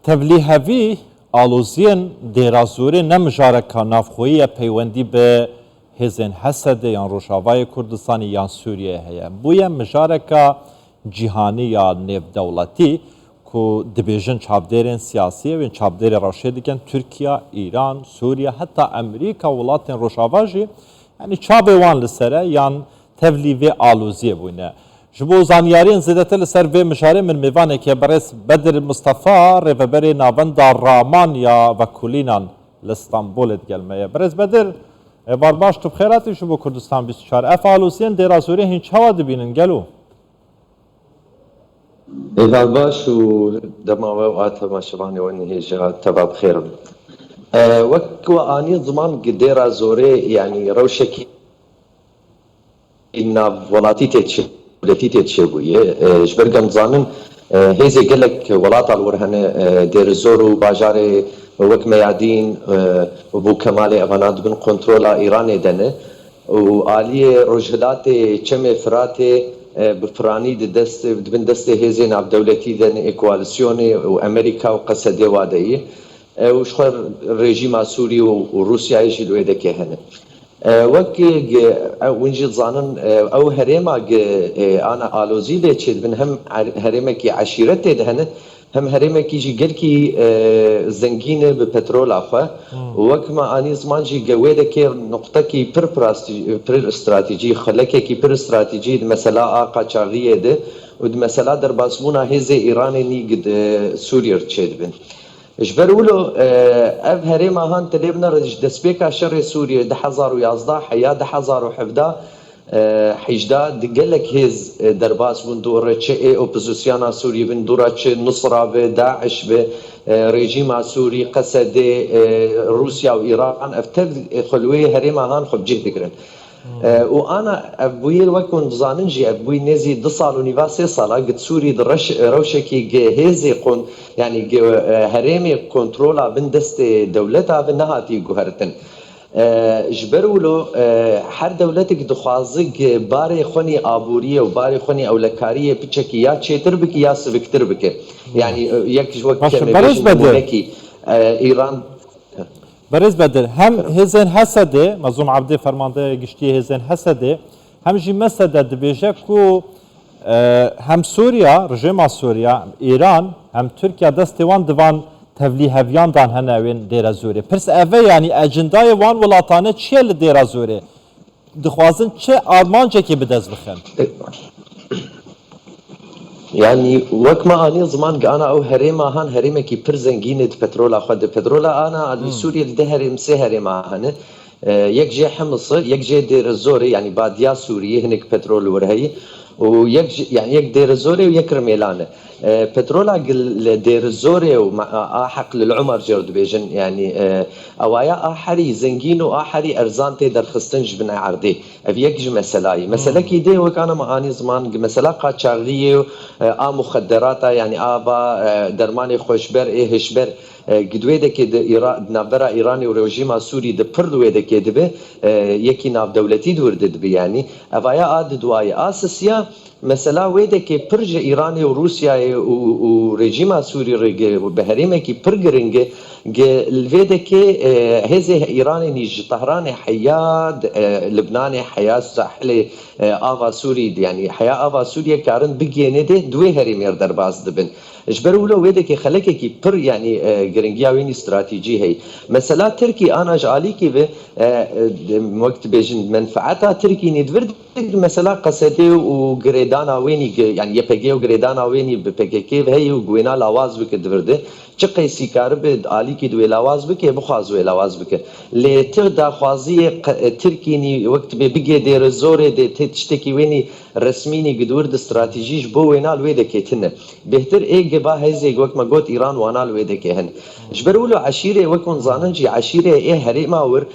تبلیغاتی آلوزین دیرازوری نمجارک نافخویی پیوندی به هزین حسد یا روشاوای کردستانی یا سوریه هیا بویا مجارک جهانی یا نف دولتی که دبیجن چابدارن سیاسی و چابدار روشی دیگن ترکیه، ایران، سوریه حتی امریکا ولاتن روشاواجی یعنی چابه وان لسره یان تبلیغ آلوزیه بونه. جبو زانیارین زیادت لسر و مشاره من میوانه که برس بدر مصطفى رفبری ناوند رامان یا وکولینان لستانبول دگلمه برس بدر وارباش تو بخیراتی شبو کردستان 24 اف آلوزین دیرازوری هنچ هوا دبینن گلو وارباش و دماغ وقت ما شبانی ونی هیجا تبا بخير وكو اني ضمان دیرازوری يعني روشکی إن ولاتي تشبويه جبرقم زانن هيزي قالك ولاطة الورهن دير زورو باجاري وك ميادين وبو كمالي افاناد بن كنترولا ايراني دنه وآلية رجلاتي چمي فراتي بفراني دست بن دست هيزي ناف دولتي دن اكواليسيوني وامريكا وقصدي وادي وشخر ريجيما سوري وروسيا يجي دويدة كهنه وكي ونجي ظانن او هريما انا الوزي لي تشد من هم هريما كي عشيرتي دهن هم هريما كي جي قال كي زنجينه ببترول اخو وكما اني زمان جي قويده كي نقطه كي بر استراتيجي خلكي كي بر استراتيجي مثلا قاچاغيه ده ود مثلا در باسمونا هيزي ايراني ني قد سوريا تشد بن جبرولو اف هريما هان تليبنا رج دسبيكا شر سوريا 2011 حيا 2017 حجدا دقلك هيز درباس بندور تشي اوبوزيسيونا سوري بندورا تشي نصرة بداعش ب ريجيم سوري قسد روسيا وايران افتر خلوي هريما هان خب جه بكرن وانا ابوي الوكن زاننجي ابوي نزي 2 صال ونيفاسي صاله قد سوري درش روشكي هيزي قون يعني هريمي كنترولا بندست دولتها بنهاتي جوهرتن جبرولو هر دولتك دخوازق باري خوني ابوريه وباري خوني اولكاريه بتشكي يا تشتر بك يا سبكتر بك يعني يك وقت ايران برز بدر هم هزن حسده مظلوم عبد فرمانده گشتی هزن حسده هم جی مسده دبیجه کو هم سوریا رژیم سوریا ایران هم ترکیه دست وان دوان تبلیغاویان دان هنوین دیرازوری پس اوه یعنی اجندای وان ولاتانه چیه لدیرازوری دخوازن چه آرمانجه که بدز بخن يعني وكما اني زمان انا او هريما هان هريما كي برزنجينه بترول اخذ بترول انا سوريا الدهر مسي هريما هان يكجي حمص يكجي دير الزوري يعني باديا سوريا هناك بترول ورهي ويكجي يعني يك دير الزوري ويك رميلانه بترولا دير الزوري وحق للعمر جرد بيجن يعني اوايا احري زنجينو احري ارزانتي در خستنج بن عردي افيك مسلاي مسلا كي دي وك انا ما اني زمان مسلا قاچاغليه مخدرات يعني ابا درماني خوشبر هشبر قدويده كي نابرا ايراني وريجيم سوري د پردويده كي دبه يكي ناب دولتي دوردد بي يعني اوايا اد دواي اساسيا مثلا ويده كي برج ايراني وروسيا وريجيم سوري رج بهريمه كي برجرنج الفيده كي هذه ايراني نيج طهران حياد لبناني حياه ساحلي افا سوري يعني حياه افا سوريا كارن بيجينه دوي هريمير درباز دبن اجبرولو ويده كي خلكي كي بر يعني جرينجيا وين استراتيجي هي مثلا تركي انا جالي كي وقت بيجن منفعتها تركي ندورد مثلا قصدي وغريدانا ويني يعني يبيجي وغريدانا ويني ببيجي هي وغوينا لاواز بك دورده چقي سيكار به علي كي دوي لاواز بك بخواز وي لاواز بك لي تغدا خوازي تركي وقت بيجي دير زور دي تشتكي ويني رسميني قدورد استراتيجيش بو وينا الويده كيتنه بهتر اي جبا هزي وقت ما قلت ايران وانا الويده كهن جبرولو عشيره وكون زاننجي عشيره ايه هريما ور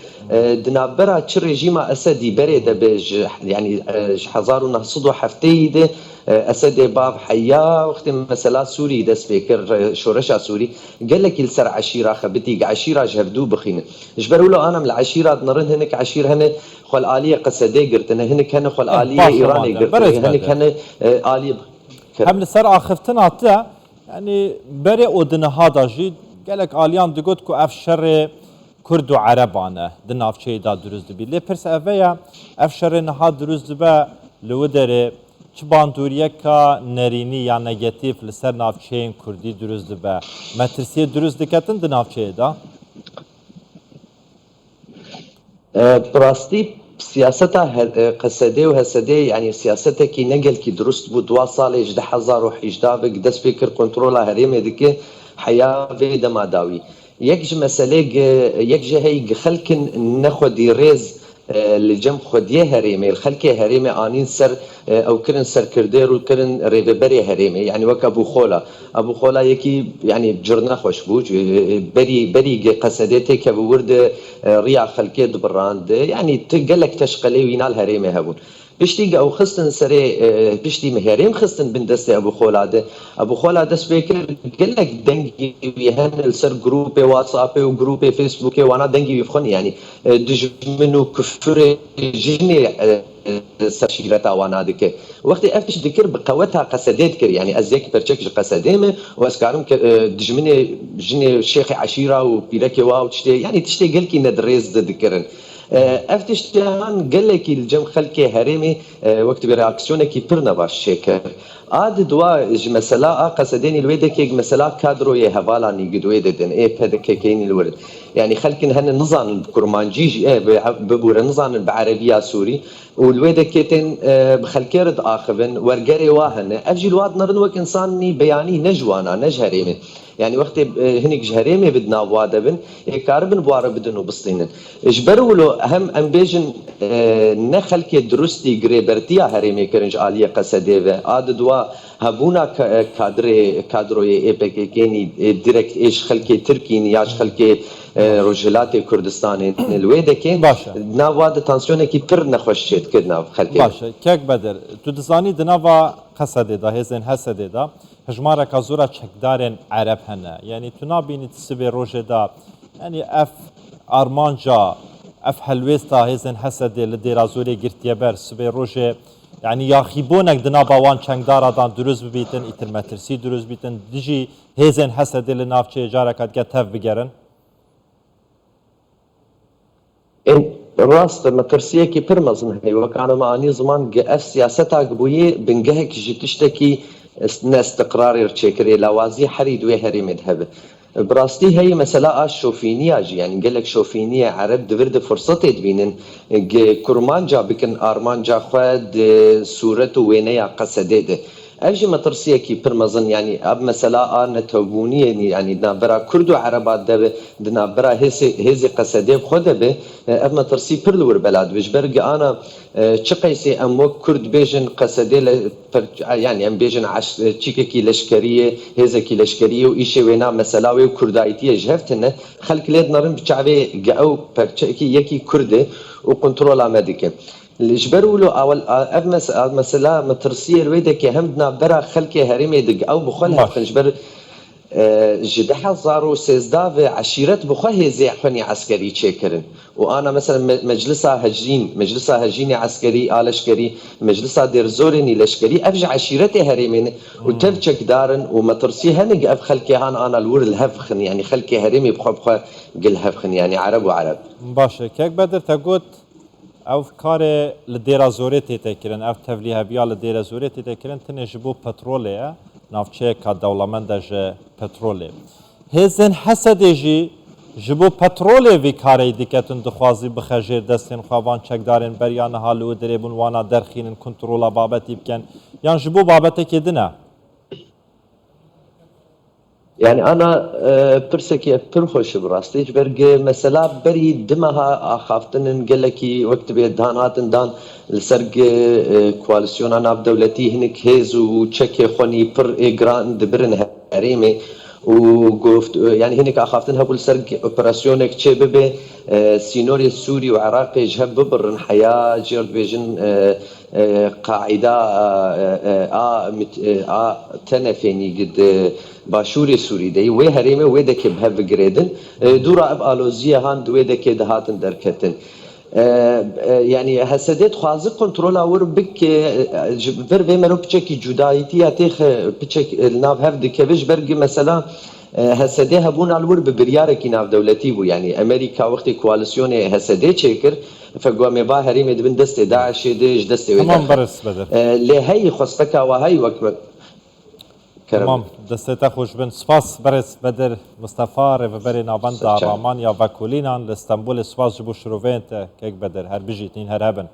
دنابرا تش ريجيم اسدي بريده بج يعني 1907 ده اسد باب حيا وقت مثلا سوري دس فكر شورشا سوري قال لك السر عشيره خبتي عشيره جهدو بخينه جبرولو انا من العشيره نرن هنك عشيره هنا خل آلية قصدي قرتنا هنك هنا خل آلية إيراني قرتنا هنك هنا آلية هم لسر آخفتنا تا يعني بري ودنا هذا جي قالك آليان دقوت كو اف شر كرد و عربانه دناف چه دا دروز دبی لی پرس اویا اف شر نها دروز دبا لو دره چ باندوریه کا نرینی یا نگاتیف لسر ناف چین کردی دروز دبا مترسی دروز دکتن دناف چه دا براستي سياستها قصدي وهسدي يعني سياستها كي نقل كي درست بو دوا صالي جدا حزار وحيجدا بك دس فكر كنترولا هريمة ديك حياة في دما داوي يكج مسألة يكج هي خلك ناخد ريز لجم خديه هريمه الخلكه هريمه انين سر او كرن سر كردير وكرن ريبري هريمه يعني وك ابو خولا يكي يعني جرنا خوشبوج بري قصدته كبورد ريا خلكه دبراند يعني تقلك تشقلي وينال هريمه هبون بشتي او خستن سري بشتي مهاريم خستن بندست ابو خولا دس فكر قالك دنجي ويهن سر جروب واتساب وجروب فيسبوك وانا دنجي بخون يعني دج منو كفر جني سشيرتا وانا دك وقت افتش ذكر بقوتها قصدات كر يعني ازيك برشك قصدامه واسكارم دجمني جني شيخ عشيره وبيلك واو تشتي يعني تشتي قالكي ندريز ذكرن افتشتهان قال لك الجم خلكي هرمي وقت برياكسيونك برنا باش شكر عاد دوا مثلا قصدين الويدك مثلا كادرو يهوالا نيجدو يدن ايه هذاك كاين الورد يعني خلكن هن النظام كرمانجي ببور النظام بعربيه سوري والويدك كيتن بخلكيرد اخبن ورقري واهن اجي الواد نرن وك انساني بياني نجوانا نجهريمه يعني وقت هنيك جهريمه بدنا وادبن كاربن بوار بدنو بسطينن اجبروا له اهم امبيجن نخلك دروستي غريبرتيا هريمه كرنج اليه قصدي عاد دوا هبونا كادروي ايبك كيني ديريكت ايش خلكي تركي ياش خلكي رجلات كردستان الويدك ناواد تانسيون كي بر نخوشيت كدنا خلكي باشا كيك بدر تو دزاني دناوا قصدي دا هزن حسدي دا هجمارا كازورا چكدارن عرب هنا يعني تنابيني تسبي روجه دا يعني اف ارمانجا اف حلويستا هزن حسدي لديرا زوري گرتيبر سبي روجه يعني ياخيبونك دنابا وان چنگدارا دان دروز ببيتن اترمترسي دروز بيتن ديجي هزن حسدي لنافچه جاركات گتف بگرن راست مترسيه كي برمزن هي وكان معاني زمان اف سياستها قبويه بنجهك جي تشتكي استقرار يرتشكري لوازي حريد وهري مذهب براستي هي مسألة شوفينية يعني قال لك شوفينية عرب دبرد فرصة تدبينن كرمان جا بكن أرمان جا خد صورته وينيا قصدده اجي مترسيه كي برمزن يعني اب مسألة نتوبوني يعني دنابرا كردو عربات ده دنابرا هزي قصدي خده به اب مترسي برلور بلاد بجبرج انا چقيسي امو كرد بيجن قصدي يعني ام بيجن تشيكي لشكريه هزكي لشكريه وإشي وينا مسألة وكردايتيه جهفتنا خلق ليد نرم بشعبي او برشكي يكي كرده وكنترول امريكا الجبروا له اول امس مثلا مترسيه الويدك هم بنابرا خلكي هرمي دق او بخلها خنجبر جدها زارو سيزداف عشيره بخه زي حني عسكري تشكرن وانا مثلا مجلسها هجيني عسكري الاشكري مجلسها دير زورني لشكري افج عشيرتي هرمين وتفجك دارن ومترسيه هنق اف خلكي هان انا الور الهفخن يعني خلكي هرمي بخه قل هفخن يعني عرب وعرب باشه كيك بدر تقول او کار لدیرا زوره تیتکرن او تفلیه بیا لدیرا زوره تیتکرن تنش بو پتروله نافچه کا دولمند ج پتروله هزن حسد جی جبو پتروله وی کاری دکتن دخوازی بخجر دستن خوان چکدارن بریان حالو دربون وانا درخین کنترول بابتی بکن یان جبو بابته کدنه يعني انا برسكي برخوش براستي برق مثلا بري دمها اخافتن نقول لك وقت بيدانات دان السرق كواليسيون انا بدولتي هنك هيز وتشكي خوني بر اجران دبرن هريمي وقفت يعني هنك اخافتن هبول سرق اوبراسيونك تشبب سينوري السوري وعراقي جهب ببرن حياه جيرد بيجن قاعده تنفيني قد باشوری سوری دی و هریمه و دکی به بگردن دورا اب آلوزیه هان دو دکی دهاتن درکتن يعني هسديت خوازي كنترول اور بك فر بيمرو بتشكي جودايتي اتيخ بتشك الناف هفد كيفش برج مثلا هسدي هبون الور ببريارك ناف دولتي بو يعني امريكا وقت كواليسيون هسدي تشكر فقوم با هريم دبن دست داعش ديش دست تمام برس بدر لهي خصتك وهي وقت تمام دستتا خوش بن سپاس برس بدر مصطفى رفبري نابندا رامان يا فاكولينا لاسطنبول سپاس جبو شروفين كيك بدر هر بجيتين هر هبن